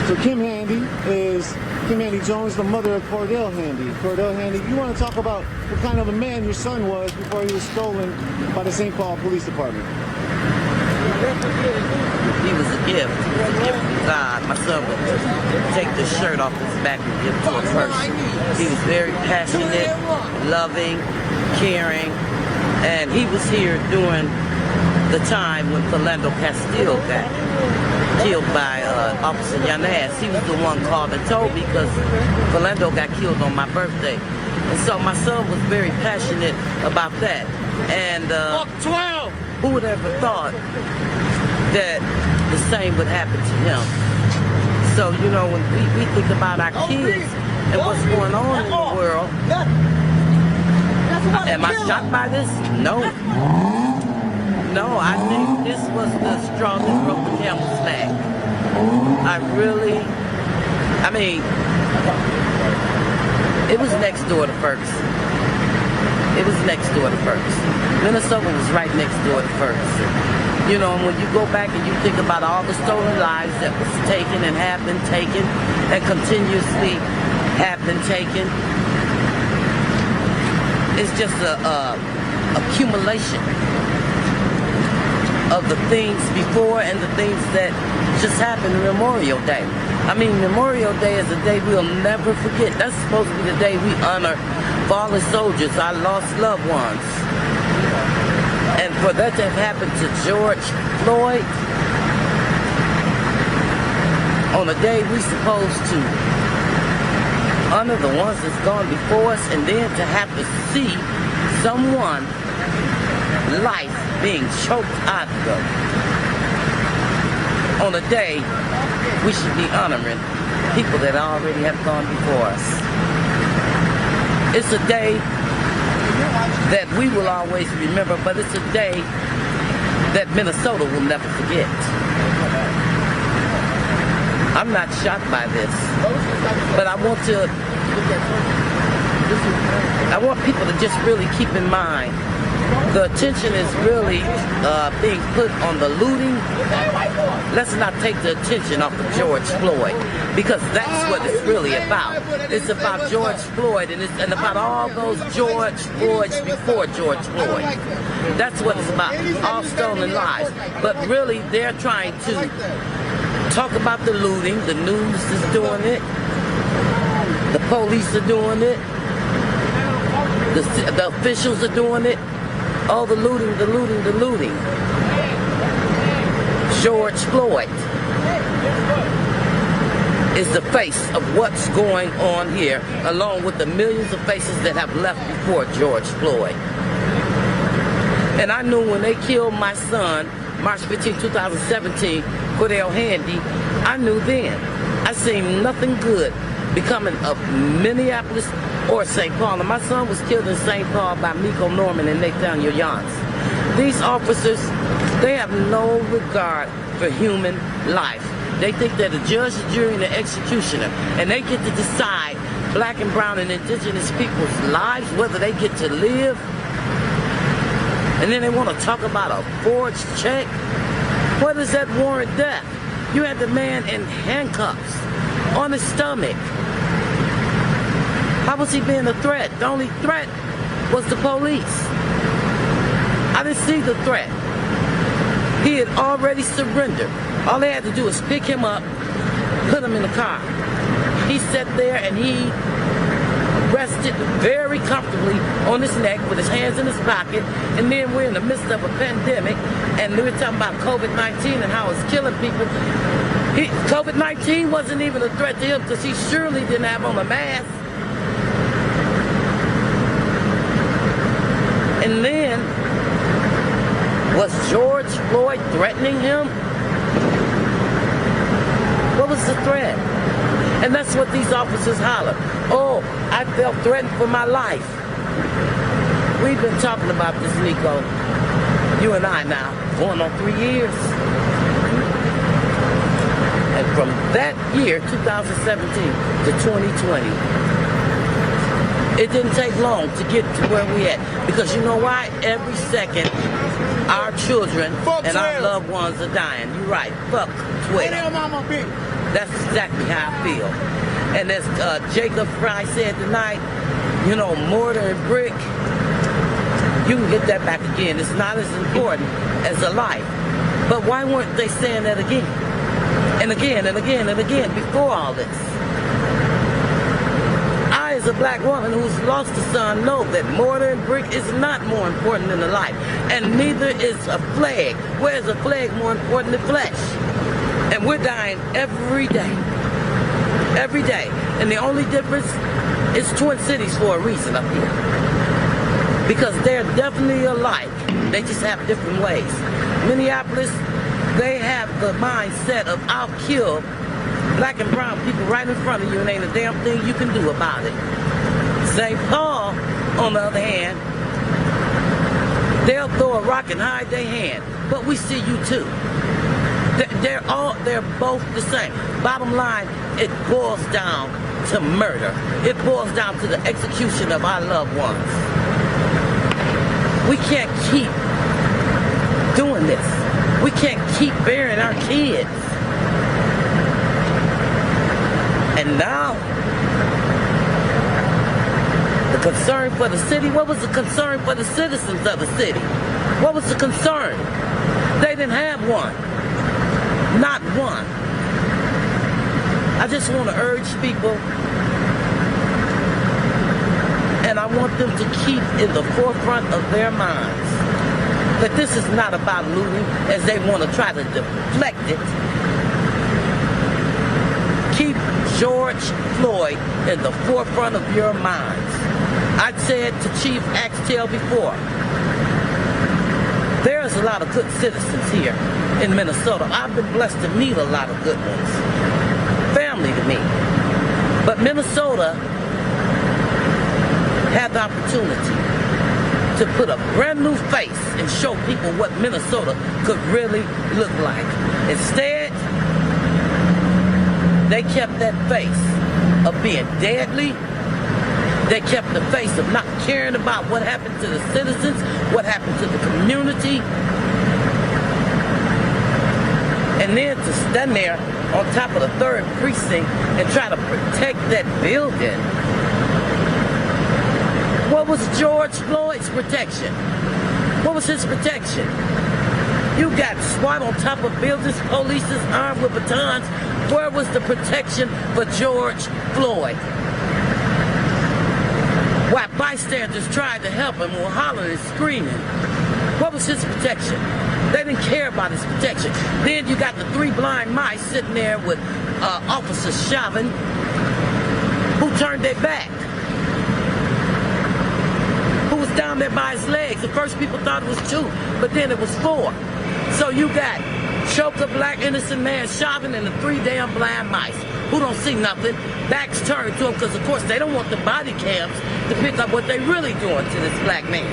So Kim Handy Jones, the mother of Cordale Handy. Cordale Handy, you want to talk about what kind of a man your son was before he was stolen by the St. Paul Police Department? He was a gift. He was a gift from God. My son would take the shirt off his back and give it to a person. He was very passionate, loving, caring, and he was here during the time when Philando Castile got killed by Officer Yanez. He was the one called and told me because Philando got killed on my birthday. And so my son was very passionate about that. And who would ever thought that the same would happen to him? So, you know, when we think about our kids and what's going on in the world, am I shocked by this? No. No, I think this was the straw that broke the camel's back. I mean, it was next door to Ferguson. It was next door to Ferguson. Minnesota was right next door to Ferguson. You know, and when you go back and you think about all the stolen lives that was taken and have been taken and continuously have been taken, it's just a accumulation of the things before and the things that just happened Memorial Day. I mean, Memorial Day is a day we'll never forget. That's supposed to be the day we honor fallen soldiers, our lost loved ones. And for that to have happened to George Floyd, on a day we supposed to honor the ones that's gone before us, and then to have to see someone life being choked out of them on a day we should be honoring people that already have gone before us. It's a day that we will always remember, but it's a day that Minnesota will never forget. I'm not shocked by this, but I want people to just really keep in mind the attention is really being put on the looting. Let's not take the attention off of George Floyd, because that's what it's really about. It's about George Floyd and about all those George Floyds before George Floyd. That's what it's about, all stolen lives. But really, they're trying to talk about the looting. The news is doing it. The police are doing it. The officials are doing it. Oh, the looting, the looting, the looting. George Floyd is the face of what's going on here, along with the millions of faces that have left before George Floyd. And I knew when they killed my son, March 15, 2017, Cordale Handy, I knew then. I seen nothing good becoming of Minneapolis or St. Paul. And my son was killed in St. Paul by Miko Norman and Nathaniel Yance. These officers, they have no regard for human life. They think they're the judge, the jury, and the executioner. And they get to decide black and brown and indigenous people's lives, whether they get to live. And then they want to talk about a forged check. What does that warrant death? You had the man in handcuffs on his stomach. How was he being a threat? The only threat was the police. I didn't see the threat. He had already surrendered. All they had to do was pick him up, put him in the car. He sat there and he rested very comfortably on his neck with his hands in his pocket. And then we're in the midst of a pandemic, and we were talking about COVID-19 and how it's killing people. COVID-19 wasn't even a threat to him because he surely didn't have on a mask. And then, was George Floyd threatening him? What was the threat? And that's what these officers holler. Oh, I felt threatened for my life. We've been talking about this, Nico, you and I now, going on 3 years. And from that year, 2017 to 2020, it didn't take long to get to where we at. Because you know why? Every second, our children and our loved ones are dying. You're right. Fuck 12. That's exactly how I feel. And as Jacob Fry said tonight, you know, mortar and brick, you can get that back again. It's not as important as a life. But why weren't they saying that again? And again and again and again before all this? I, as a black woman who's lost a son, know that mortar and brick is not more important than a life. And neither is a flag. Where is a flag more important than flesh? And we're dying every day. Every day. And the only difference is Twin Cities for a reason up here. Because they're definitely alike. They just have different ways. Minneapolis, they have the mindset of I'll kill black and brown people right in front of you and ain't a damn thing you can do about it. St. Paul, on the other hand, they'll throw a rock and hide their hand. But we see you too. They're both the same. Bottom line, it boils down to murder. It boils down to the execution of our loved ones. We can't keep doing this. We can't keep burying our kids. And now, the concern for the city, what was the concern for the citizens of the city? What was the concern? They didn't have one. Not one. I just want to urge people, and I want them to keep in the forefront of their minds that this is not about looting as they want to try to deflect it. Keep George Floyd in the forefront of your minds. I said to Chief Axtell before, there's a lot of good citizens here in Minnesota. I've been blessed to meet a lot of good ones. Family to me. But Minnesota had the opportunity to put a brand new face and show people what Minnesota could really look like. Instead, they kept that face of being deadly. They kept the face of not caring about what happened to the citizens, what happened to the community. And then to stand there on top of the 3rd precinct and try to protect that building. What was George Floyd's protection? What was his protection? You got SWAT on top of buildings, police is armed with batons. Where was the protection for George Floyd? While bystanders tried to help him were hollering and screaming. What was his protection? They didn't care about his protection. Then you got the 3 blind mice sitting there with Officer Chauvin who turned their back. Who was down there by his legs. At first people thought it was 2, but then it was 4. So you got choked up black innocent man Chauvin and the 3 damn blind mice who don't see nothing. Backs turned to him because of course they don't want the body cams to pick up what they really doing to this black man.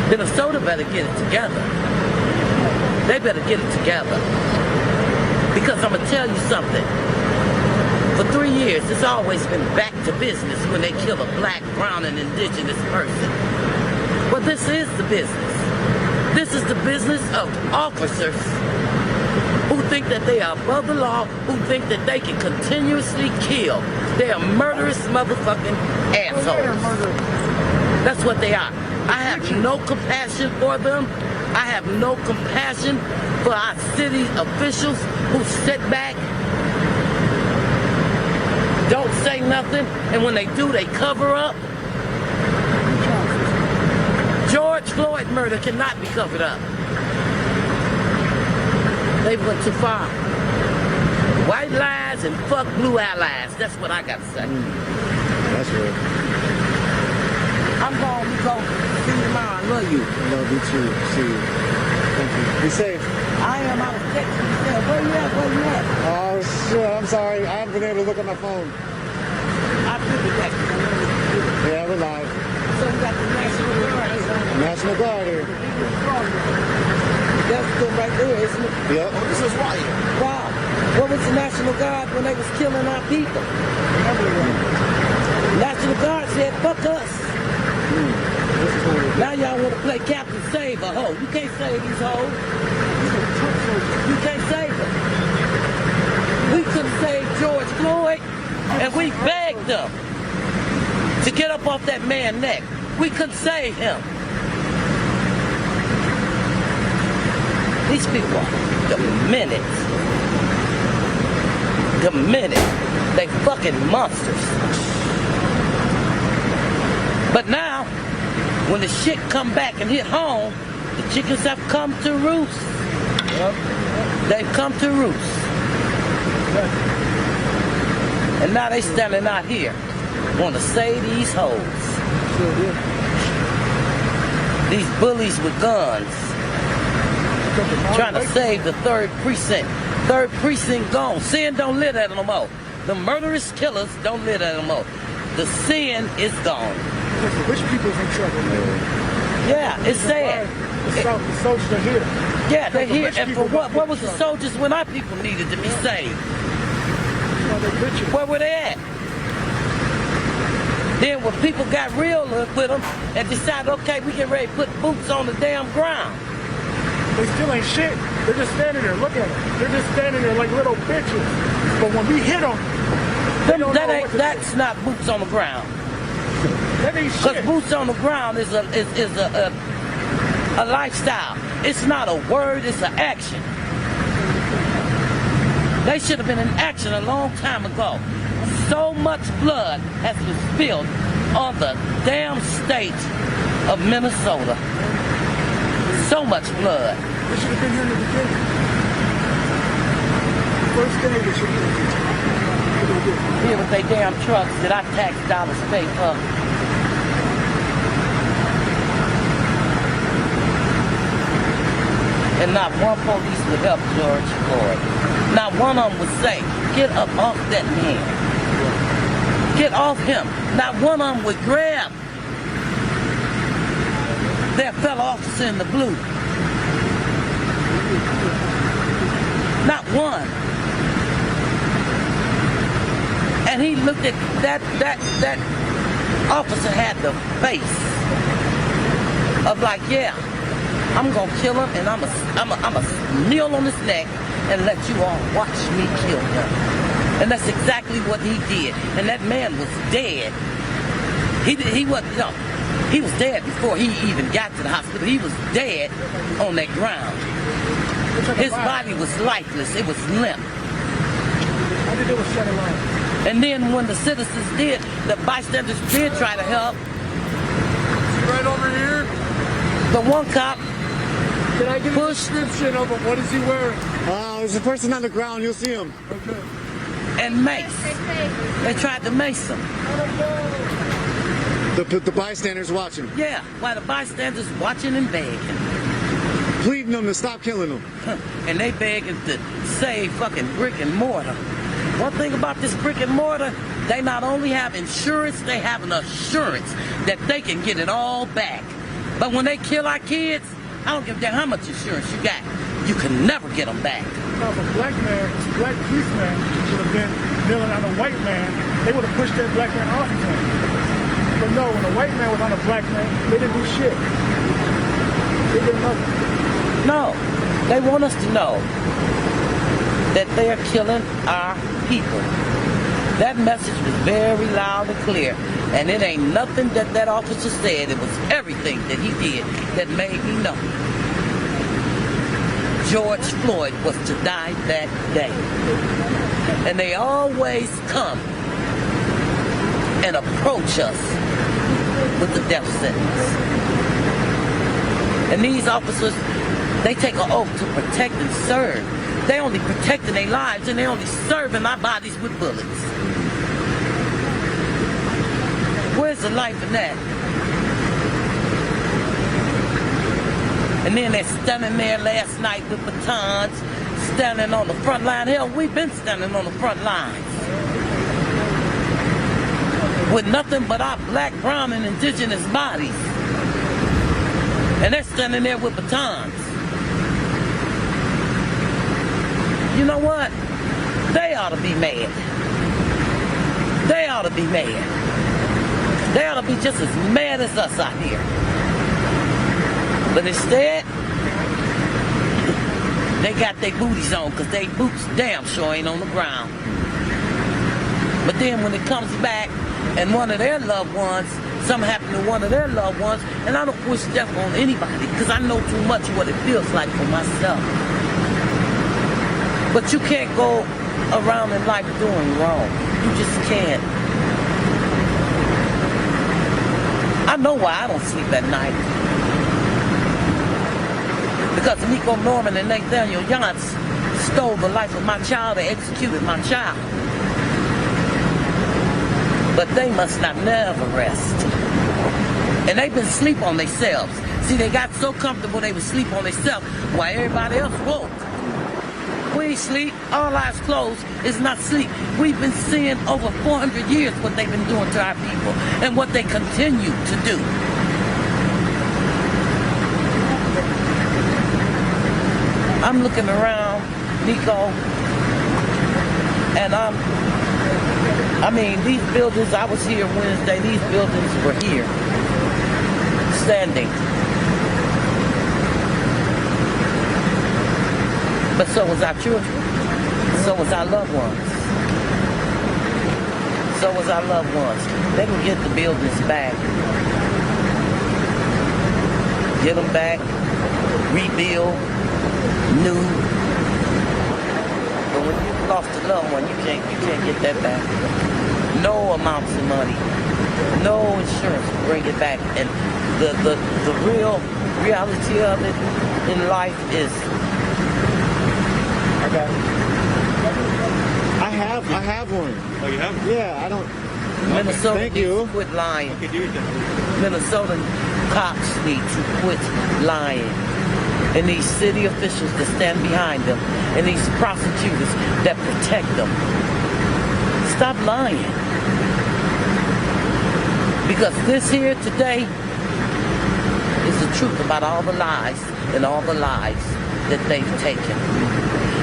Minnesota better get it together. They better get it together. Because I'm going to tell you something. For 3 years, it's always been back to business when they kill a black, brown, and indigenous person. Well, this is the business. This is the business of officers who think that they are above the law, who think that they can continuously kill. They are murderous motherfucking assholes. That's what they are. I have no compassion for them. I have no compassion for our city officials who sit back, don't say nothing, and when they do, they cover up. George Floyd murder cannot be covered up. They went too far. White lies and fuck blue allies. That's what I got to say. That's real. I'm going to go. See you tomorrow. I love you. I love you too. See you. Thank you. Be safe. I am. I was texting you. Said, where you at? Where you at? Oh shit, I'm sorry. I haven't been able to look at my phone. I put the text. Yeah, we're live. So we got the National Guard. National Guard here. That's them right there, isn't it? Yep. Oh, this is Riot. Wow. What was the National Guard when they was killing our people? National Guard said, fuck us. Now y'all want to play Captain Save a hoe. You can't save these hoes. You can't save them. them to get up off that man's neck. We couldn't save him. These people are demented. They fucking monsters. But now, when the shit come back and hit home, the chickens have come to roost. They've come to roost. And now they standing out here, want to save these hoes. These bullies with guns, trying to save the 3rd precinct. 3rd precinct gone. Sin don't live there no more. The murderous killers don't live there no more. The sin is gone. The rich people's in trouble, man. Yeah, it's sad. The soldiers are here. Yeah, they're here. And for what? What was the soldiers when our people needed to be saved? Where were they at? Then when people got real with them and decided, okay, we get ready to put boots on the damn ground. They still ain't shit. They're just standing there. Look at them. They're just standing there like little bitches. But when we hit them, that's not boots on the ground. That ain't shit. Because boots on the ground is a lifestyle. It's not a word, it's an action. They should have been in action a long time ago. So much blood has been spilled on the damn state of Minnesota. So much blood. They should have been here in the beginning. First day they should have been here. Here with their damn trucks that our tax dollars pay for. And not one police would help George Floyd. Not one of them would say, get up off that man. Get off him. Not one of them would grab their fellow officer in the blue. Not one. And he looked at that officer had the face of like, yeah, I'm gonna kill him and I'm kneel on his neck and let you all watch me kill him. And that's exactly what he did. And that man was dead. He wasn't, no, he was dead before he even got to the hospital. He was dead on that ground. His body was lifeless. It was limp. All they did was shut it off. And then when the citizens did, the bystanders did try to help. Right over here. The one cop Can I get a description of him? What is he wearing? There's a person on the ground. You'll see him. Okay. and mace. They tried to mace him. The bystanders watching. Yeah, while the bystanders watching and begging. Pleading them to stop killing them. And they begging to save fucking brick and mortar. One thing about this brick and mortar, they not only have insurance, they have an assurance that they can get it all back. But when they kill our kids, I don't give a damn how much insurance you got. You can never get them back. Now, if a black man, a black policeman would have been kneeling on a white man, they would have pushed that black man off of him. But no, when a white man was on a black man, they didn't do shit. They did nothing. No, they want us to know that they are killing our people. That message was very loud and clear. And it ain't nothing that officer said. It was everything that he did that made me know George Floyd was to die that day. And they always come and approach us with the death sentence. And these officers, they take an oath to protect and serve. They only protecting their lives and they only serving our bodies with bullets. Where's the life in that? And then they're standing there last night with batons, standing on the front line. Hell, we've been standing on the front lines. With nothing but our black, brown, and indigenous bodies. And they're standing there with batons. You know what? They ought to be mad. They ought to be mad. They ought to be just as mad as us out here. But instead, they got their booties on because they boots damn sure ain't on the ground. But then when it comes back and one of their loved ones, something happened to one of their loved ones, and I don't wish death on anybody because I know too much what it feels like for myself. But you can't go around in life doing wrong. You just can't. I know why I don't sleep at night. Because Nico Norman and Nathaniel Yance stole the life of my child and executed my child. But they must not never rest. And they've been asleep on themselves. See, they got so comfortable they would sleep on themselves while everybody else woke. We ain't sleep. All eyes closed is not sleep. We've been seeing over 400 years what they've been doing to our people and what they continue to do. I'm looking around, Nico, and I mean, these buildings, I was here Wednesday, these buildings were here, standing. But so was our children. So was our loved ones. So was our loved ones. They will get the buildings back. Get them back. Rebuild. New. But when you've lost a loved one, you can't get that back. No amounts of money. No insurance will bring it back. And the real reality of it in life is I have one. Oh, you have? Yeah, I don't. Minnesota Thank needs you. to quit lying. Okay, do it then. Minnesota cops need to quit lying. And these city officials that stand behind them, and these prosecutors that protect them. Stop lying. Because this here today is the truth about all the lies and all the lies that they've taken.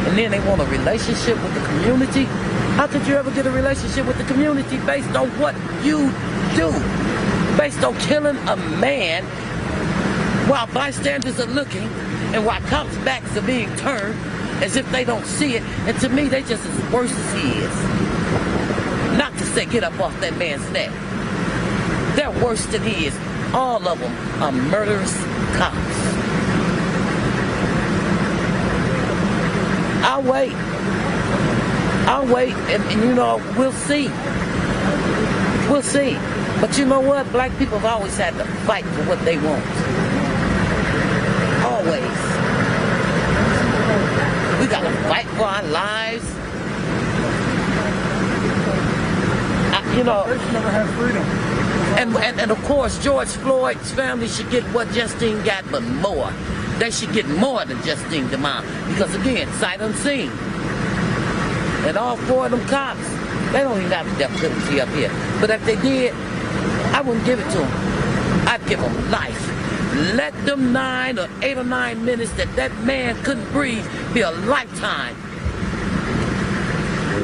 And then they want a relationship with the community. How could you ever get a relationship with the community based on what you do? Based on killing a man while bystanders are looking and while cops' backs are being turned as if they don't see it. And to me, they just as worse as he is. Not to say get up off that man's neck. They're worse than he is. All of them are murderous cops. I'll wait, and you know, we'll see. We'll see. But you know what? Black people have always had to fight for what they want. Always. We gotta fight for our lives. You know. Person never has freedom. And of course, George Floyd's family should get what Justine got, but more. They should get more than Justine DeMond. Because again, sight unseen. And all four of them cops, they don't even have the death penalty up here. But if they did, I wouldn't give it to them. I'd give them life. Let them 9 or 8 or 9 minutes that man couldn't breathe be a lifetime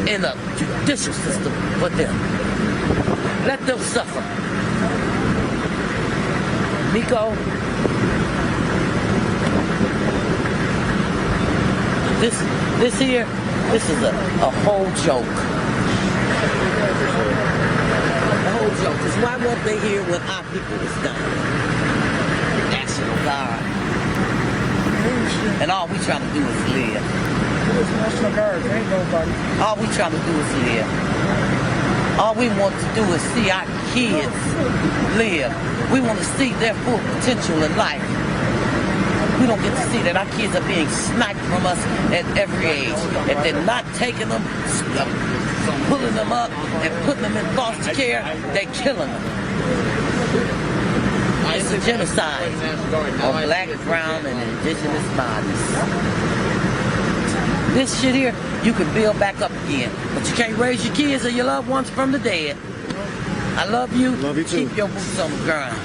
in a judicial system for them. Let them suffer. Nico, this here, this is a whole joke. A whole joke. Because why weren't they here when our people was dying? National Guard. And all we trying to do is live. National Guard, ain't nobody. All we trying to do is live. All we want to do is see our kids live. We want to see their full potential in life. We don't get to see that our kids are being sniped from us at every age. If they're not taking them, pulling them up, and putting them in foster care, they're killing them. It's a genocide on black, brown, and indigenous bodies. This shit here, you can build back up again. But you can't raise your kids or your loved ones from the dead. I love you. Love you too. Keep your boots on the ground.